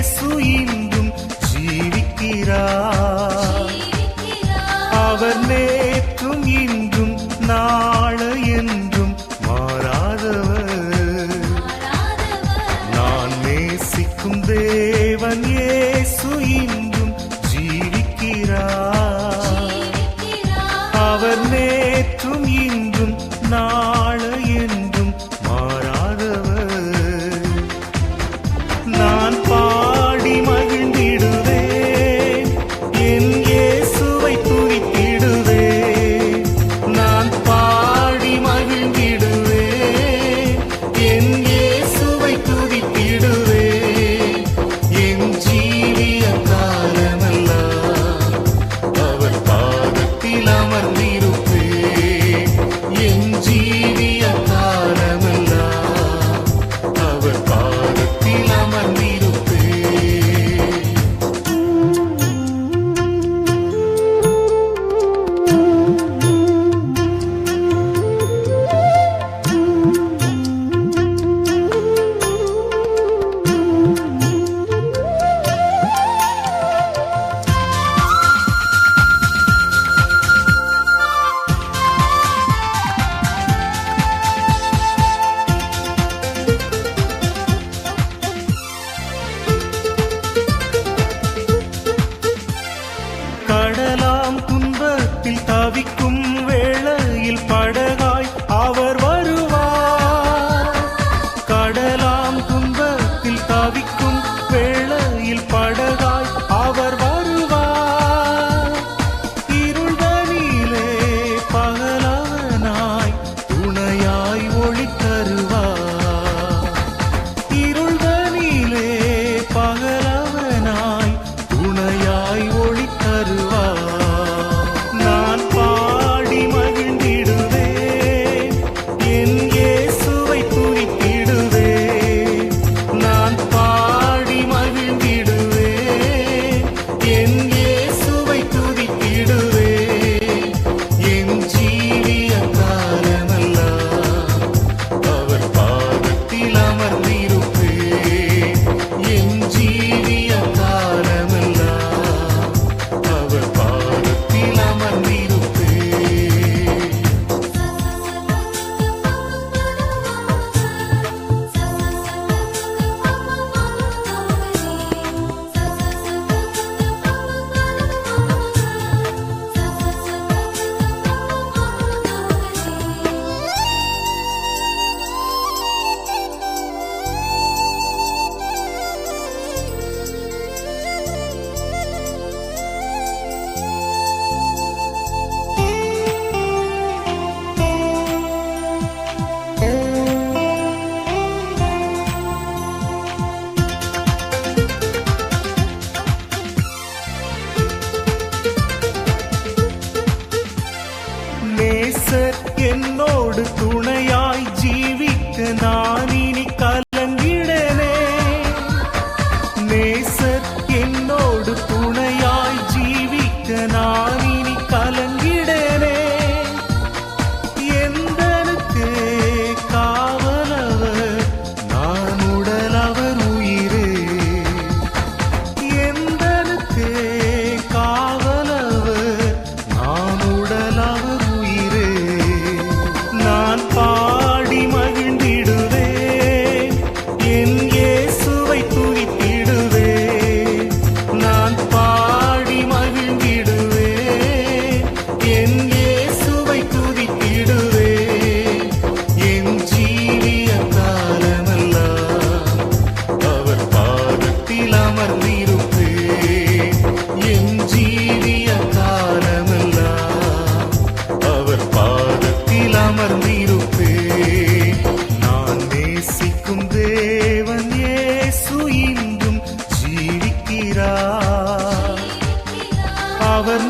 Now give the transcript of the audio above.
இயேசு இன்றும் ஜீவிக்கிறார். அவர் நேற்றும் இன்றும் நாளை என்றும் மாறாதவர். நான் நேசிக்கும் தேவன் இயேசு இன்றும் ஜீவிக்கிறார். அவர் நேற்றும் இன்றும் நாளை என்றும் மாறாதவர். நான் பாடி மகிழ்ந்திடுவேன், என் இயேசுவை துதித்திடுவேன். நான் பாடி மகிழ்ந்திடுவேன், என் இயேசுவை துதித்திடுவேன். என் ஜீவிய காலமெல்லாம் அவர் பாதத்தில் அமர்ந்திருப்பேன். என் ஜீவிய காலமெல்லாம் அவர் பாதத்தில் அமர்ந்திருப்பேன். கடலாம் துன்பத்தில் தவிக்கும் வேளையில் படகாய் அவர் வருவார். கடலாம் துன்பத்தில் தவிக்கும் வேளையில் படகாய் அவர் வருவார். இருள்தனிலே பகலவனாய் துணையாய் ஒளி தருவார். இருள்தனிலே பகலவனாய் துணையாய் ஒளி தருவார். நான் பாடி மகிழ்ந்திடுவேன், என் இயேசுவை துதித்திடுவேன். நான் பாடி மகிழ்ந்திடுவேன், என் இயேசுவை துதித்திடுவேன். என் ஜீவிய காலமெல்லாம் அவர் பாதத்தில் அமர்ந்திருப்பேன். என் ஜீவிய காலமெல்லாம் அவர் பாதத்தில் அமர்ந்திருப்பேன். நேசர் என்னோடு துணையாய் ஜீவிக்க நான் இனி கலங்கிடனே. நேசர் என்னோடு துணையாய் ஜீவிக்க நான் இனி கலங்கிடனே. எந்தனுக்கு காவலவர், நான் உடல் அவர் உயிரே. எந்தனுக்கு காவலவர், நான் உடல் அவர் உயிரே. நான் பாடி மகிழ்ந்திடுவேன், என் இயேசுவை துதித்திடுவேன். நான் பாடி மகிழ்ந்திடுவேன், என் இயேசுவை துதித்திடுவேன். என் ஜீவிய காலமெல்லாம் அவர் பாதத்தில் அமர்ந்திருப்பேன். என் ஜீவிய காலமெல்லாம் அவர் பாதத்தில் அமர்ந்திருப்பேன். நான் நேசிக்கும் தேவன் இயேசு இன்றும் ஜீவிக்கிறார். அவர்